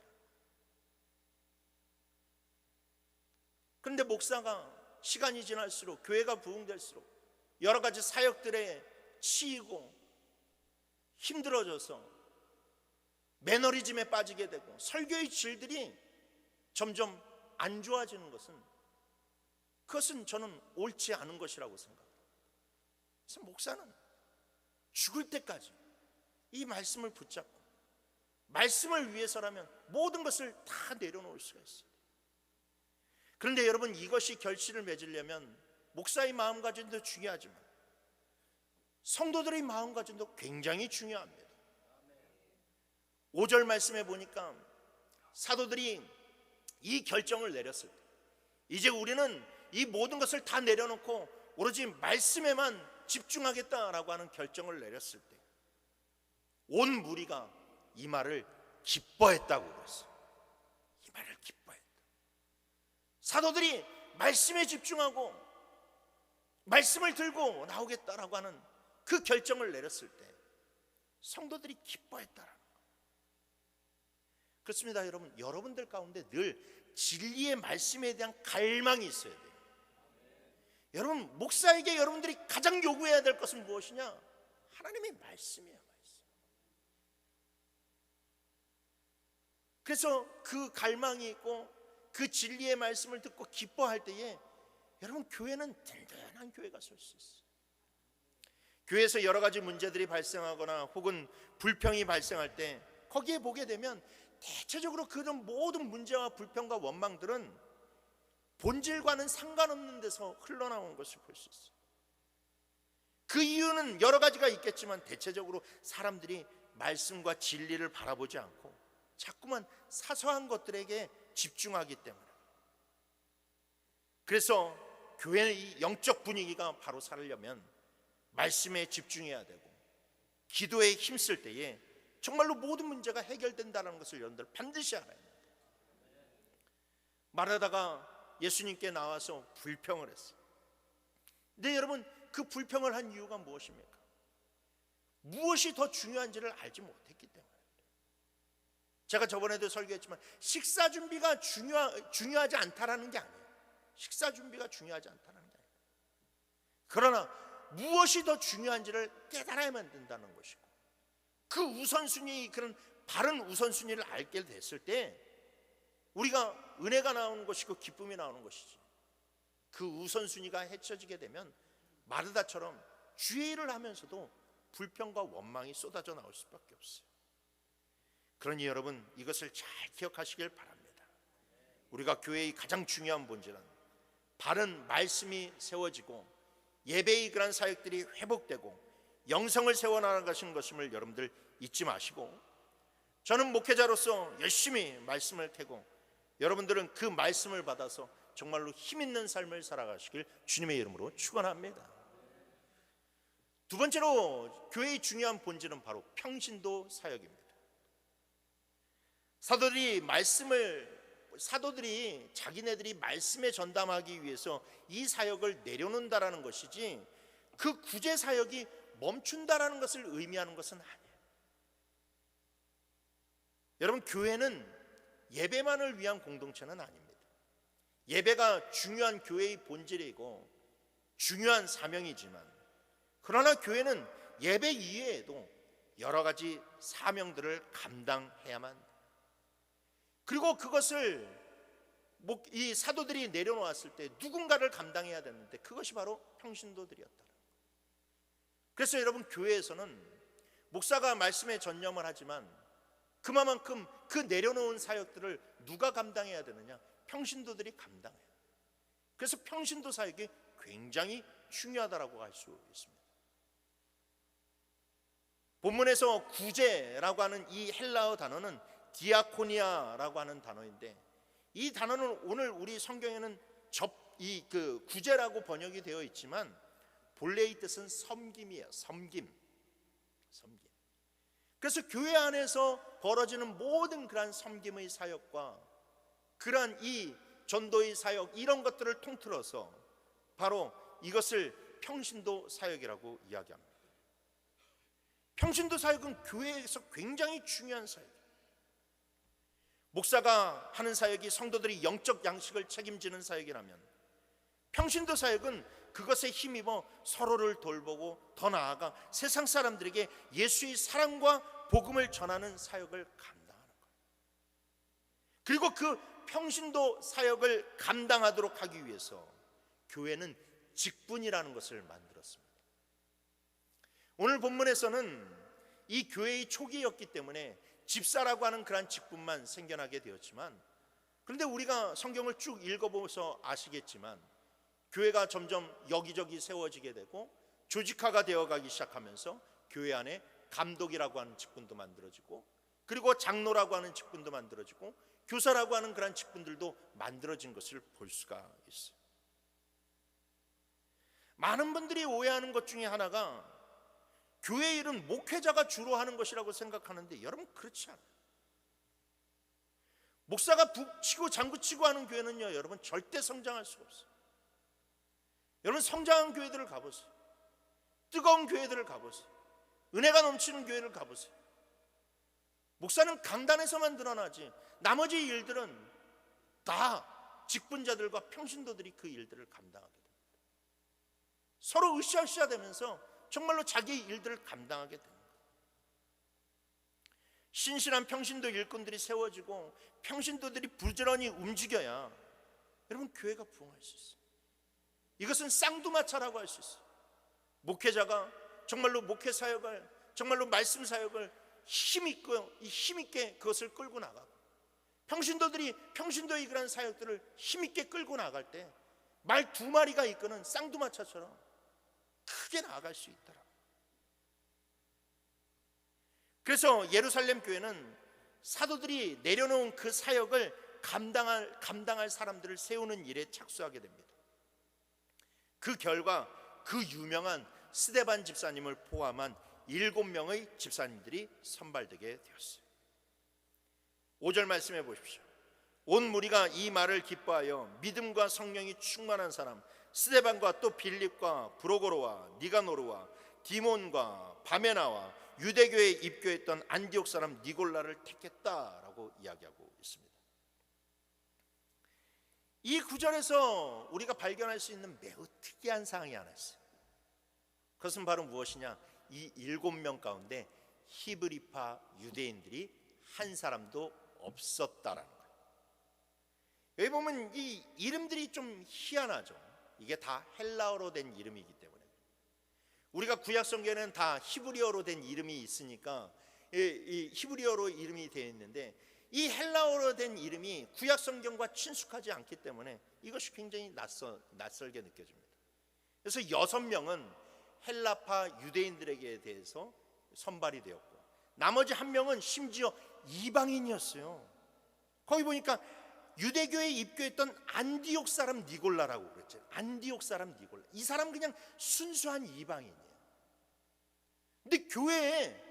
그런데 목사가 시간이 지날수록, 교회가 부흥될수록 여러 가지 사역들에 치이고 힘들어져서 매너리즘에 빠지게 되고 설교의 질들이 점점 안 좋아지는 그것은 저는 옳지 않은 것이라고 생각합니다. 그래서 목사는 죽을 때까지 이 말씀을 붙잡고 말씀을 위해서라면 모든 것을 다 내려놓을 수가 있어요. 그런데 여러분, 이것이 결실을 맺으려면 목사의 마음가짐도 중요하지만 성도들의 마음가짐도 굉장히 중요합니다. 5절 말씀에 보니까 사도들이 이 결정을 내렸을 때, 이제 우리는 이 모든 것을 다 내려놓고 오로지 말씀에만 집중하겠다라고 하는 결정을 내렸을 때 온 무리가 이 말을 기뻐했다고 그랬어요. 이 말을 기뻐했다. 사도들이 말씀에 집중하고 말씀을 들고 나오겠다라고 하는 그 결정을 내렸을 때 성도들이 기뻐했다라는 거예요. 그렇습니다. 여러분, 여러분들 가운데 늘 진리의 말씀에 대한 갈망이 있어야 돼요. 여러분, 목사에게 여러분들이 가장 요구해야 될 것은 무엇이냐? 하나님의 말씀이에요. 말씀. 그래서 그 갈망이 있고 그 진리의 말씀을 듣고 기뻐할 때에 여러분, 교회는 든든한 교회가 설 수 있어요. 교회에서 여러 가지 문제들이 발생하거나 혹은 불평이 발생할 때 거기에 보게 되면 대체적으로 그런 모든 문제와 불평과 원망들은 본질과는 상관없는 데서 흘러나온 것을 볼 수 있어요. 그 이유는 여러 가지가 있겠지만 대체적으로 사람들이 말씀과 진리를 바라보지 않고 자꾸만 사소한 것들에게 집중하기 때문에, 그래서 교회의 영적 분위기가 바로 살려면 말씀에 집중해야 되고 기도에 힘쓸 때에 정말로 모든 문제가 해결된다는 것을 여러분들 반드시 알아야 합니다. 말하다가 예수님께 나와서 불평을 했어요. 근데 여러분, 그 불평을 한 이유가 무엇입니까? 무엇이 더 중요한지를 알지 못했기 때문에. 제가 저번에도 설교했지만 식사 준비가 중요하지 않다라는 게 아니에요. 식사 준비가 중요하지 않다는 게 아니에요. 그러나 무엇이 더 중요한지를 깨달아야만 된다는 것이고, 그 우선순위, 그런 바른 우선순위를 알게 됐을 때 우리가 은혜가 나오는 것이고 기쁨이 나오는 것이지, 그 우선순위가 헤쳐지게 되면 마르다처럼 주의 일을 하면서도 불평과 원망이 쏟아져 나올 수밖에 없어요. 그러니 여러분, 이것을 잘 기억하시길 바랍니다. 우리가 교회의 가장 중요한 본질은 바른 말씀이 세워지고 예배의 그런 사역들이 회복되고 영성을 세워나가신 것임을 여러분들 잊지 마시고, 저는 목회자로서 열심히 말씀을 캐고 여러분들은 그 말씀을 받아서 정말로 힘있는 삶을 살아가시길 주님의 이름으로 축원합니다. 두 번째로 교회의 중요한 본질은 바로 평신도 사역입니다. 사도들이 자기네들이 말씀에 전담하기 위해서 이 사역을 내려놓는다라는 것이지, 그 구제 사역이 멈춘다라는 것을 의미하는 것은 아니에요. 여러분, 교회는 예배만을 위한 공동체는 아닙니다. 예배가 중요한 교회의 본질이고 중요한 사명이지만, 그러나 교회는 예배 이외에도 여러 가지 사명들을 감당해야만 합니다. 그리고 그것을 이 사도들이 내려놓았을 때 누군가를 감당해야 되는데 그것이 바로 평신도들이었다. 그래서 여러분, 교회에서는 목사가 말씀에 전념을 하지만 그만큼 그 내려놓은 사역들을 누가 감당해야 되느냐? 평신도들이 감당해요. 그래서 평신도 사역이 굉장히 중요하다고 할 수 있습니다. 본문에서 구제라고 하는 이 헬라어 단어는 디아코니아라고 하는 단어인데, 이 단어는 오늘 우리 성경에는 구제라고 번역이 되어 있지만 본래의 뜻은 섬김이에요. 섬김. 그래서 교회 안에서 벌어지는 모든 그러한 섬김의 사역과 그러한 이 전도의 사역, 이런 것들을 통틀어서 바로 이것을 평신도 사역이라고 이야기합니다. 평신도 사역은 교회에서 굉장히 중요한 사역이에요. 목사가 하는 사역이 성도들이 영적 양식을 책임지는 사역이라면, 평신도 사역은 그것에 힘입어 서로를 돌보고 더 나아가 세상 사람들에게 예수의 사랑과 복음을 전하는 사역을 감당하는 거예요. 그리고 그 평신도 사역을 감당하도록 하기 위해서 교회는 직분이라는 것을 만들었습니다. 오늘 본문에서는 이 교회의 초기였기 때문에 집사라고 하는 그런 직분만 생겨나게 되었지만, 그런데 우리가 성경을 쭉 읽어보셔서 아시겠지만 교회가 점점 여기저기 세워지게 되고 조직화가 되어가기 시작하면서 교회 안에 감독이라고 하는 직분도 만들어지고, 그리고 장로라고 하는 직분도 만들어지고, 교사라고 하는 그런 직분들도 만들어진 것을 볼 수가 있어요. 많은 분들이 오해하는 것 중에 하나가 교회 일은 목회자가 주로 하는 것이라고 생각하는데 여러분 그렇지 않아요. 목사가 북치고 장구치고 하는 교회는요, 여러분 절대 성장할 수가 없어요. 여러분 성장한 교회들을 가보세요. 뜨거운 교회들을 가보세요. 은혜가 넘치는 교회를 가보세요. 목사는 강단에서만 드러나지 나머지 일들은 다 직분자들과 평신도들이 그 일들을 감당하게 됩니다. 서로 으쌰으쌰 되면서 정말로 자기 일들을 감당하게 됩니다. 신실한 평신도 일꾼들이 세워지고 평신도들이 부지런히 움직여야 여러분 교회가 부흥할 수 있어요. 이것은 쌍두마차라고 할 수 있어요. 목회자가 정말로 목회 사역을, 정말로 말씀 사역을 힘있게 그것을 끌고 나가고, 평신도들이 평신도의 그런 사역들을 힘있게 끌고 나갈 때 말 두 마리가 이끄는 쌍두마차처럼 크게 나아갈 수 있더라. 그래서 예루살렘 교회는 사도들이 내려놓은 그 사역을 감당할 사람들을 세우는 일에 착수하게 됩니다. 그 결과 그 유명한 스데반 집사님을 포함한 7명의 집사님들이 선발되게 되었어요. 5절 말씀해 보십시오. 온 무리가 이 말을 기뻐하여 믿음과 성령이 충만한 사람 스데반과 또 빌립과 브로고로와 니가노르와 디몬과 바메나와 유대교에 입교했던 안디옥 사람 니골라를 택했다라고 이야기하고 있습니다. 이 구절에서 우리가 발견할 수 있는 매우 특이한 사항이 하나 있어요. 그것은 바로 무엇이냐? 이 7명 가운데 히브리파 유대인들이 한 사람도 없었다라는 거예요. 여기 보면 이 이름들이 좀 희한하죠. 이게 다 헬라어로 된 이름이기 때문에. 우리가 구약 성경에는 다 히브리어로 된 이름이 있으니까 이 히브리어로 이름이 되어 있는데, 이 헬라어로 된 이름이 구약 성경과 친숙하지 않기 때문에 이것이 굉장히 낯설게 느껴집니다. 그래서 6명은 헬라파 유대인들에게 대해서 선발이 되었고, 나머지 1명은 심지어 이방인이었어요. 거기 보니까 유대교에 입교했던 안디옥 사람 니골라라고 그랬죠. 안디옥 사람 니골라. 이 사람 그냥 순수한 이방인이에요. 근데 교회에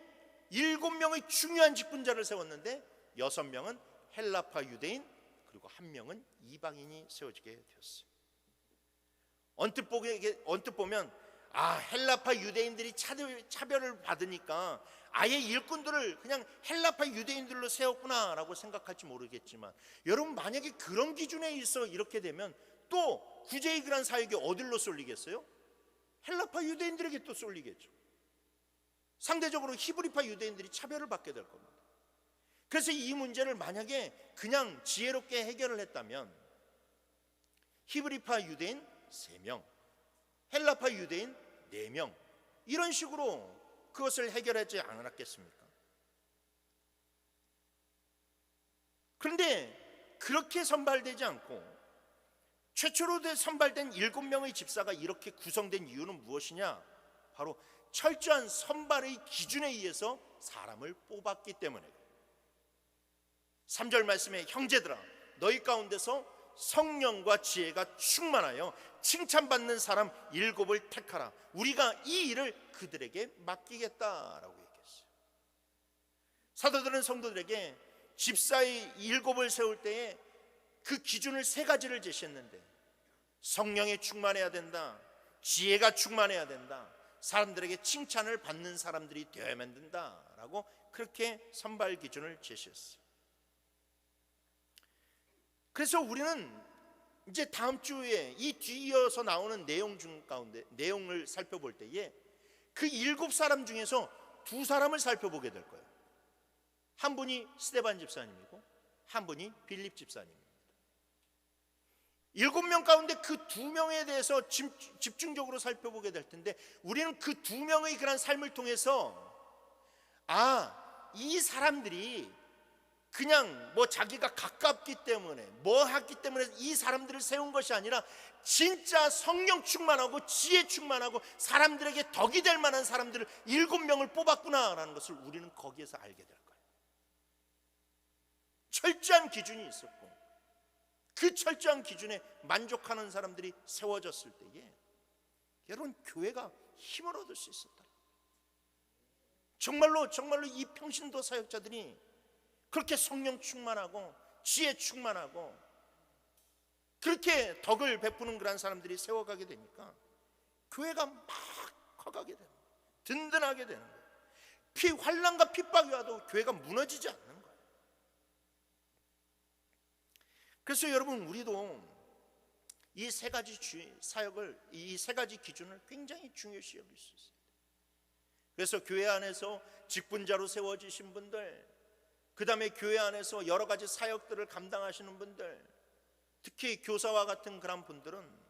7명의 중요한 직분자를 세웠는데 6명은 헬라파 유대인, 그리고 1명은 이방인이 세워지게 되었어요. 언뜻 보면 헬라파 유대인들이 차별을 받으니까 아예 일꾼들을 그냥 헬라파 유대인들로 세웠구나라고 생각할지 모르겠지만, 여러분 만약에 그런 기준에 있어 이렇게 되면 또 구제의 그런 사역이 어디로 쏠리겠어요? 헬라파 유대인들에게 또 쏠리겠죠. 상대적으로 히브리파 유대인들이 차별을 받게 될 겁니다. 그래서 이 문제를 만약에 그냥 지혜롭게 해결을 했다면 히브리파 유대인 3명, 헬라파 유대인 4명, 이런 식으로 그것을 해결하지 않았겠습니까? 그런데 그렇게 선발되지 않고 최초로 선발된 7명의 집사가 이렇게 구성된 이유는 무엇이냐? 바로 철저한 선발의 기준에 의해서 사람을 뽑았기 때문에. 3절 말씀에 형제들아 너희 가운데서 성령과 지혜가 충만하여 칭찬받는 사람 7을 택하라. 우리가 이 일을 그들에게 맡기겠다라고 얘기했어요. 사도들은 성도들에게 집사의 7을 세울 때에 그 기준을 3가지를 제시했는데, 성령에 충만해야 된다, 지혜가 충만해야 된다, 사람들에게 칭찬을 받는 사람들이 되어야만 된다라고 그렇게 선발 기준을 제시했어요. 그래서 우리는 이제 다음 주에 이 뒤이어서 나오는 내용 중 가운데 내용을 살펴볼 때에 그 7사람 중에서 2사람을 살펴보게 될 거예요. 한 분이 스데반 집사님이고 한 분이 빌립 집사님입니다. 7명 가운데 그 2명에 대해서 집중적으로 살펴보게 될 텐데, 우리는 그 2명의 그런 삶을 통해서 이 사람들이 그냥 자기가 가깝기 때문에 했기 때문에 이 사람들을 세운 것이 아니라 진짜 성령 충만하고 지혜 충만하고 사람들에게 덕이 될 만한 사람들을 7명을 뽑았구나라는 것을 우리는 거기에서 알게 될 거예요. 철저한 기준이 있었고 그 철저한 기준에 만족하는 사람들이 세워졌을 때에 여러분, 교회가 힘을 얻을 수 있었다. 정말로 이 평신도 사역자들이 그렇게 성령 충만하고 지혜 충만하고 그렇게 덕을 베푸는 그런 사람들이 세워가게 되니까 교회가 막 커가게 되는 거예요. 든든하게 되는 거예요. 환난과 핍박이 와도 교회가 무너지지 않는 거예요. 그래서 여러분, 우리도 이 세 가지 사역을, 이 세 가지 기준을 굉장히 중요시 여길 수 있어요. 그래서 교회 안에서 직분자로 세워지신 분들, 그 다음에 교회 안에서 여러 가지 사역들을 감당하시는 분들, 특히 교사와 같은 그런 분들은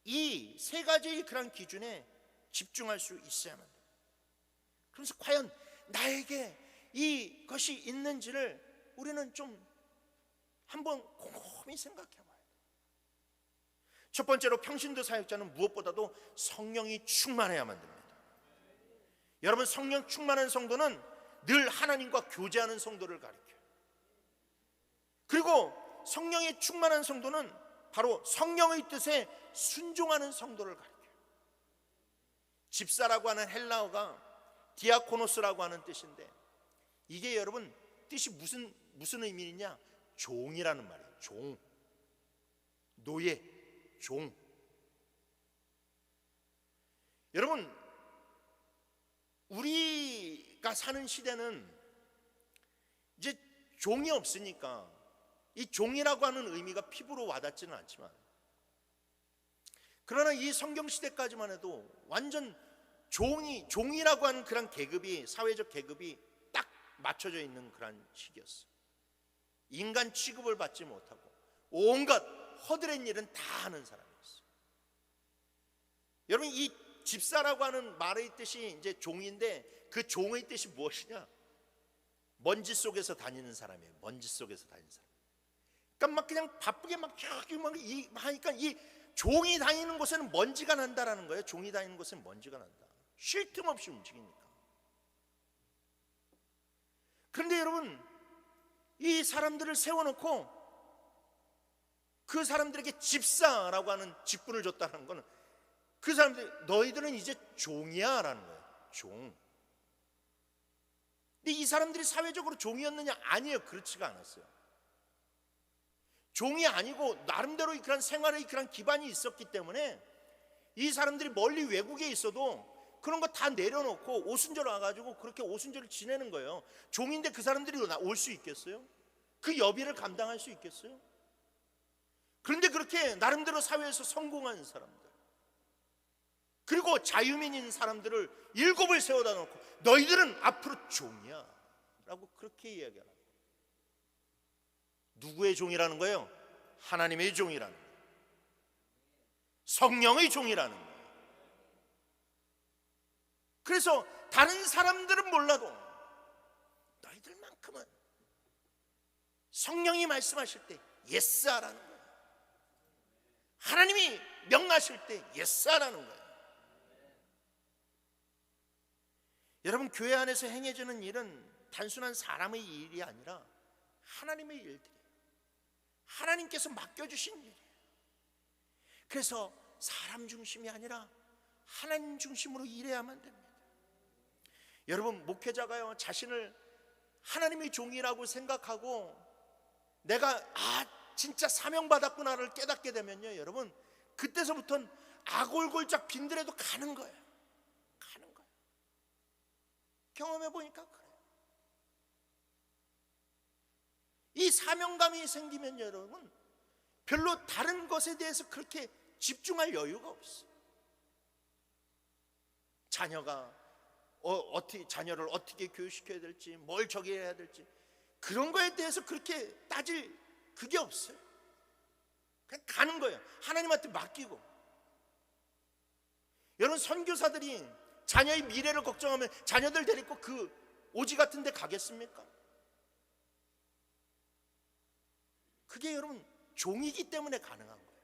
이 세 가지의 그런 기준에 집중할 수 있어야만 돼요. 그래서 과연 나에게 이것이 있는지를 우리는 좀 한번 곰곰이 생각해 봐요. 첫 번째로 평신도 사역자는 무엇보다도 성령이 충만해야만 됩니다. 여러분, 성령 충만한 성도는 늘 하나님과 교제하는 성도를 가리켜요. 그리고 성령이 충만한 성도는 바로 성령의 뜻에 순종하는 성도를 가리켜요. 집사라고 하는 헬라어가 디아코노스라고 하는 뜻인데, 이게 여러분 뜻이 무슨 의미냐? 종이라는 말이에요. 종, 노예, 종. 여러분, 우리가 사는 시대는 이제 종이 없으니까 이 종이라고 하는 의미가 피부로 와닿지는 않지만, 그러나 이 성경 시대까지만 해도 완전 종이라고 하는 그런 계급이, 사회적 계급이 딱 맞춰져 있는 그런 시기였어요. 인간 취급을 받지 못하고 온갖 허드렛 일은 다 하는 사람이었어요. 여러분, 이 집사라고 하는 말의 뜻이 이제 종인데, 그 종의 뜻이 무엇이냐? 먼지 속에서 다니는 사람이에요. 먼지 속에서 다니는 사람. 그러니까 막 그냥 바쁘게 막 하니까 이 종이 다니는 곳에는 먼지가 난다라는 거예요. 종이 다니는 곳에는 먼지가 난다. 쉴 틈 없이 움직이니까. 그런데 여러분, 이 사람들을 세워놓고 그 사람들에게 집사라고 하는 직분을 줬다는 것은, 그 사람들, 너희들은 이제 종이야 라는 거예요. 종. 근데 이 사람들이 사회적으로 종이었느냐? 아니에요. 그렇지가 않았어요. 종이 아니고 나름대로 그런 생활의 그런 기반이 있었기 때문에 이 사람들이 멀리 외국에 있어도 그런 거 다 내려놓고 오순절 와가지고 그렇게 오순절을 지내는 거예요. 종인데 그 사람들이 올 수 있겠어요? 그 여비를 감당할 수 있겠어요? 그런데 그렇게 나름대로 사회에서 성공한 사람들, 그리고 자유민인 사람들을 7을 세워다 놓고 너희들은 앞으로 종이야 라고 그렇게 이야기하라. 누구의 종이라는 거예요? 하나님의 종이라는 거예요. 성령의 종이라는 거예요. 그래서 다른 사람들은 몰라도 너희들만큼은 성령이 말씀하실 때 예스 하라는 거예요. 하나님이 명하실 때 예스 하라는 거예요. 여러분, 교회 안에서 행해지는 일은 단순한 사람의 일이 아니라 하나님의 일들이에요. 하나님께서 맡겨주신 일이에요. 그래서 사람 중심이 아니라 하나님 중심으로 일해야만 됩니다. 여러분, 목회자가요, 자신을 하나님의 종이라고 생각하고 내가 진짜 사명받았구나를 깨닫게 되면요, 여러분, 그때서부터는 아골골짝 빈들에도 가는 거예요. 가는 거예요. 경험해 보니까 그래요. 이 사명감이 생기면 여러분, 별로 다른 것에 대해서 그렇게 집중할 여유가 없어요. 자녀를 어떻게 교육시켜야 될지, 뭘 저기 해야 될지, 그런 거에 대해서 그렇게 따질 그게 없어요. 그냥 가는 거예요. 하나님한테 맡기고. 여러분, 선교사들이 자녀의 미래를 걱정하면 자녀들 데리고 그 오지 같은 데 가겠습니까? 그게 여러분 종이기 때문에 가능한 거예요.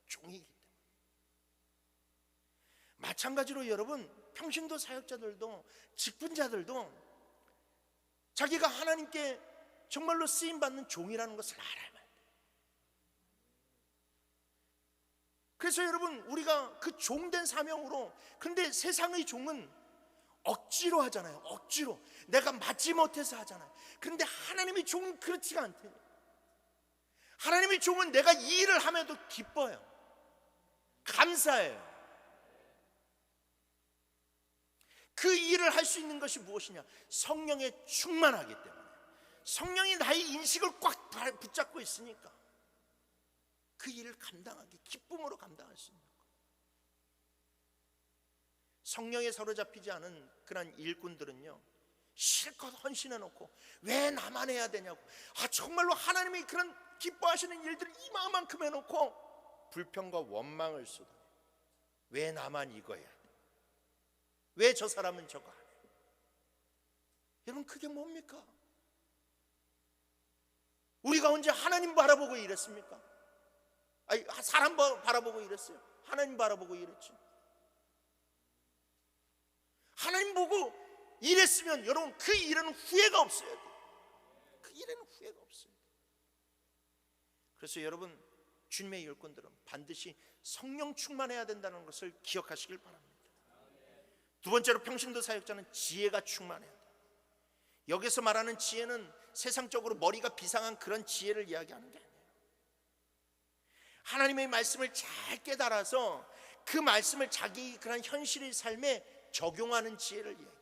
종이기 때문에. 마찬가지로 여러분, 평신도 사역자들도, 직분자들도 자기가 하나님께 정말로 쓰임받는 종이라는 것을 알아야 돼요. 그래서 여러분, 우리가 그 종된 사명으로, 근데 세상의 종은 억지로 하잖아요. 억지로 내가 맞지 못해서 하잖아요. 그런데 하나님의 종은 그렇지가 않대요. 하나님의 종은 내가 이 일을 함에도 기뻐요. 감사해요. 그 일을 할 수 있는 것이 무엇이냐? 성령에 충만하기 때문에. 성령이 나의 인식을 꽉 붙잡고 있으니까 그 일을 감당하기, 기쁨으로 감당할 수 있는 거예요. 성령에 사로잡히지 않은 그런 일꾼들은요, 실컷 헌신해놓고 왜 나만 해야 되냐고, 정말로 하나님이 그런 기뻐하시는 일들을 이만큼 해놓고 불평과 원망을 쏟아. 왜 나만 이거 해야 돼? 왜 저 사람은 저거 안 해? 여러분, 그게 뭡니까? 우리가 언제 하나님 바라보고 일했습니까? 사람 바라보고 일했어요? 하나님 바라보고 일했죠. 하나님 보고 일했으면 여러분, 그 일에는 후회가 없어야 돼요. 그 일에는 후회가 없어요. 그래서 여러분, 주님의 일꾼들은 반드시 성령 충만해야 된다는 것을 기억하시길 바랍니다. 두 번째로, 평신도 사역자는 지혜가 충만해야 돼요. 여기서 말하는 지혜는 세상적으로 머리가 비상한 그런 지혜를 이야기하는 게 아니에요. 하나님의 말씀을 잘 깨달아서 그 말씀을 자기 그런 현실의 삶에 적용하는 지혜를 이야기해요.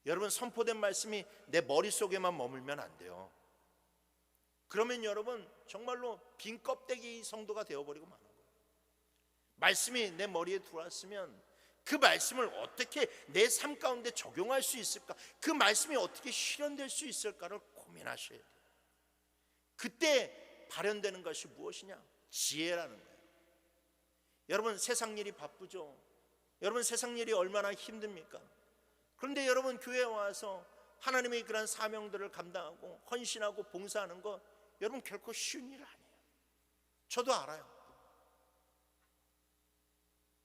여러분, 선포된 말씀이 내 머릿속에만 머물면 안 돼요. 그러면 여러분, 정말로 빈 껍데기 성도가 되어버리고 마는 거예요. 말씀이 내 머리에 들어왔으면 그 말씀을 어떻게 내 삶 가운데 적용할 수 있을까, 그 말씀이 어떻게 실현될 수 있을까를 고민하셔야 돼요. 그때 발현되는 것이 무엇이냐? 지혜라는 거예요. 여러분, 세상 일이 바쁘죠. 여러분, 세상 일이 얼마나 힘듭니까? 그런데 여러분, 교회에 와서 하나님의 그런 사명들을 감당하고 헌신하고 봉사하는 거, 여러분, 결코 쉬운 일 아니에요. 저도 알아요.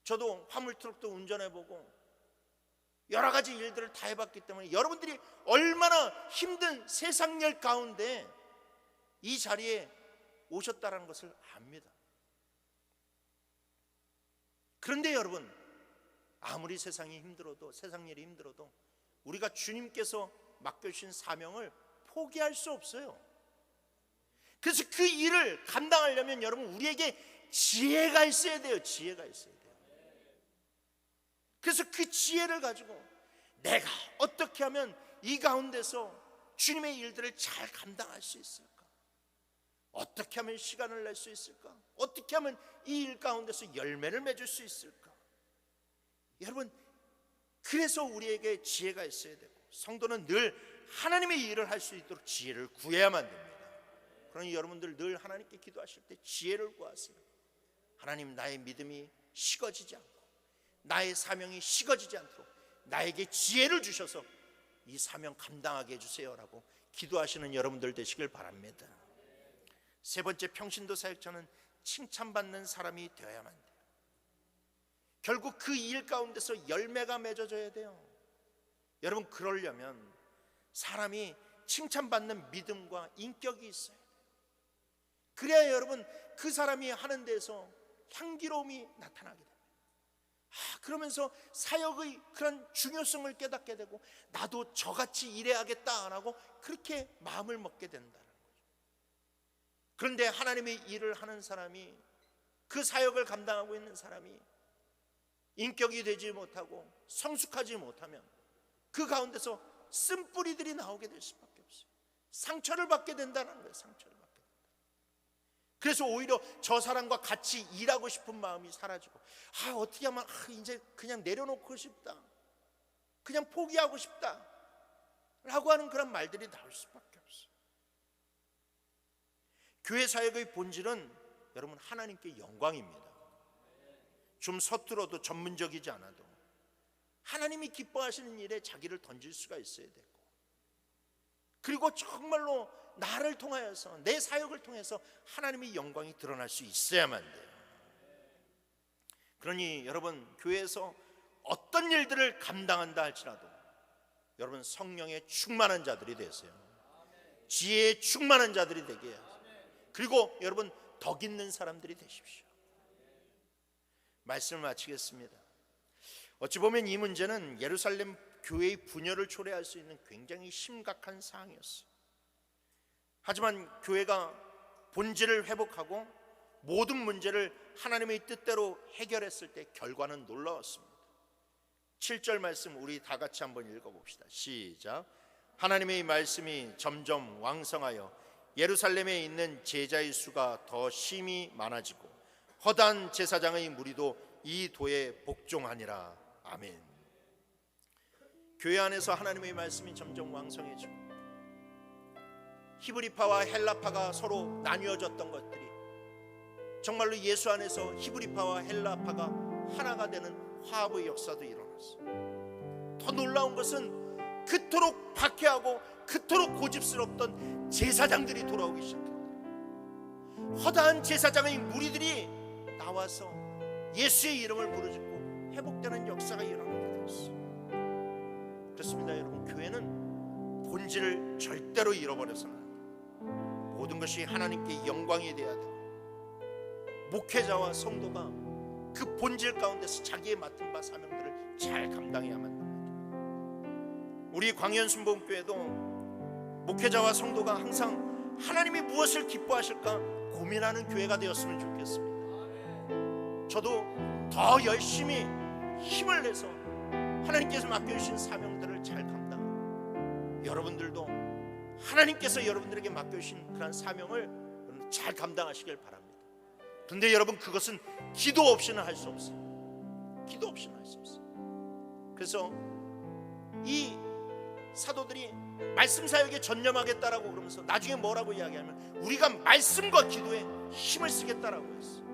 저도 화물트럭도 운전해보고 여러 가지 일들을 다 해봤기 때문에 여러분들이 얼마나 힘든 세상 일 가운데 이 자리에 오셨다는 것을 압니다. 그런데 여러분, 아무리 세상이 힘들어도, 세상 일이 힘들어도 우리가 주님께서 맡겨주신 사명을 포기할 수 없어요. 그래서 그 일을 감당하려면 여러분, 우리에게 지혜가 있어야 돼요. 지혜가 있어야 돼요. 그래서 그 지혜를 가지고 내가 어떻게 하면 이 가운데서 주님의 일들을 잘 감당할 수 있을까? 어떻게 하면 시간을 낼 수 있을까? 어떻게 하면 이 일 가운데서 열매를 맺을 수 있을까? 여러분, 그래서 우리에게 지혜가 있어야 되고, 성도는 늘 하나님의 일을 할 수 있도록 지혜를 구해야만 됩니다. 그러니 여러분들 늘 하나님께 기도하실 때 지혜를 구하세요. 하나님, 나의 믿음이 식어지지 않고 나의 사명이 식어지지 않도록 나에게 지혜를 주셔서 이 사명 감당하게 해주세요라고 기도하시는 여러분들 되시길 바랍니다. 세 번째, 평신도 사역자는 칭찬받는 사람이 되어야만 돼요. 결국 그 일 가운데서 열매가 맺어져야 돼요. 여러분, 그러려면 사람이 칭찬받는 믿음과 인격이 있어야 돼요. 그래야 여러분, 그 사람이 하는 데서 향기로움이 나타나게 됩니다. 그러면서 사역의 그런 중요성을 깨닫게 되고, 나도 저같이 일해야겠다라고 그렇게 마음을 먹게 된다는 거죠. 그런데 하나님의 일을 하는 사람이, 그 사역을 감당하고 있는 사람이 인격이 되지 못하고 성숙하지 못하면 그 가운데서 쓴뿌리들이 나오게 될 수밖에 없어요. 상처를 받게 된다는 거예요. 상처를 받게 된다. 그래서 오히려 저 사람과 같이 일하고 싶은 마음이 사라지고, 어떻게 하면 이제 그냥 내려놓고 싶다, 그냥 포기하고 싶다 라고 하는 그런 말들이 나올 수밖에 없어요. 교회 사역의 본질은 여러분, 하나님께 영광입니다. 좀 서툴어도, 전문적이지 않아도 하나님이 기뻐하시는 일에 자기를 던질 수가 있어야 되고, 그리고 정말로 나를 통하여서, 내 사역을 통해서 하나님의 영광이 드러날 수 있어야만 돼요. 그러니 여러분, 교회에서 어떤 일들을 감당한다 할지라도 여러분, 성령에 충만한 자들이 되세요. 지혜에 충만한 자들이 되게 해요. 그리고 여러분, 덕 있는 사람들이 되십시오. 말씀을 마치겠습니다. 어찌 보면 이 문제는 예루살렘 교회의 분열을 초래할 수 있는 굉장히 심각한 사항이었어요. 하지만 교회가 본질을 회복하고 모든 문제를 하나님의 뜻대로 해결했을 때 결과는 놀라웠습니다. 7절 말씀 우리 다 같이 한번 읽어봅시다. 시작. 하나님의 말씀이 점점 왕성하여 예루살렘에 있는 제자의 수가 더 심히 많아지고 허다한 제사장의 무리도 이 도에 복종하니라. 아멘. 교회 안에서 하나님의 말씀이 점점 왕성해지고 히브리파와 헬라파가 서로 나뉘어졌던 것들이 정말로 예수 안에서 히브리파와 헬라파가 하나가 되는 화합의 역사도 일어났어요. 더 놀라운 것은 그토록 박해하고 그토록 고집스럽던 제사장들이 돌아오기 시작했다. 허다한 제사장의 무리들이 나와서 예수의 이름을 부르짖고 회복되는 역사가 일어나게 되었어요. 그렇습니다. 여러분, 교회는 본질을 절대로 잃어버려서는 안 돼요. 모든 것이 하나님께 영광이 돼야 돼요. 목회자와 성도가 그 본질 가운데서 자기의 맡은 바 사명들을 잘 감당해야만 합니다. 우리 광연순복음교회도 목회자와 성도가 항상 하나님이 무엇을 기뻐하실까 고민하는 교회가 되었으면 좋겠습니다. 저도 더 열심히 힘을 내서 하나님께서 맡겨주신 사명들을 잘 감당하고 여러분들도 하나님께서 여러분들에게 맡겨주신 그런 사명을 잘 감당하시길 바랍니다. 그런데 여러분, 그것은 기도 없이는 할 수 없어요. 기도 없이는 할 수 없어요. 그래서 이 사도들이 말씀 사역에 전념하겠다라고 그러면서 나중에 뭐라고 이야기하면 우리가 말씀과 기도에 힘을 쓰겠다라고 했어요.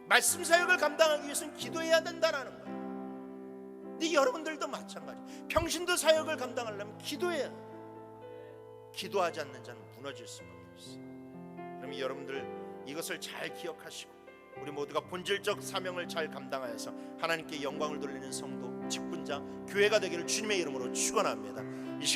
말씀 사역을 감당하기 위해서는 기도해야 된다라는 거예요. 근데 여러분들도 마찬가지. 평신도 사역을 감당하려면 기도해야 해요. 기도하지 않는 자는 무너질 수밖에 없어요. 그럼 여러분들 이것을 잘 기억하시고 우리 모두가 본질적 사명을 잘 감당하여서 하나님께 영광을 돌리는 성도, 직분자, 교회가 되기를 주님의 이름으로 축원합니다.